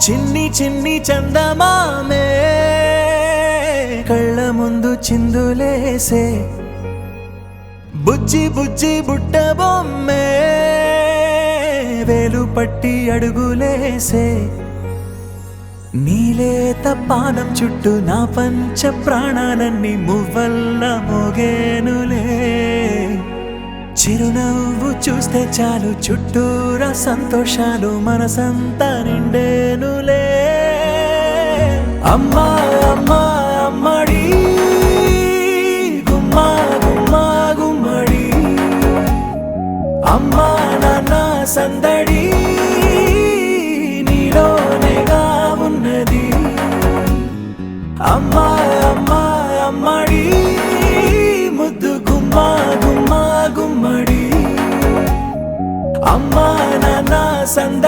చిన్ని చిన్ని చందమామే కళ్ళ ముందు చిందులేసే బుజ్జి బుజ్జి బుట్ట బొమ్మే వేలు పట్టి అడుగులేసే నీలేత పానం చుట్టూ నా పంచ ప్రాణాలన్నీ మువ్వల్ల మోగేనులే చిరునవ్వు చూస్తే చాలు చుట్టూరా సంతోషాలు మనసంతా నిండేనులే అమ్మా అమ్మా అమ్మడి గుమ్మా గుమ్మా గుమ్మడి అమ్మా నాన్న సందడి నీలోనేగా ఉన్నది అమ్మా అమ్మా అమ్మడి ముద్దు గుమ్మా గుమ్మా గుమ్మడి అమ్మా నాన్న సందడి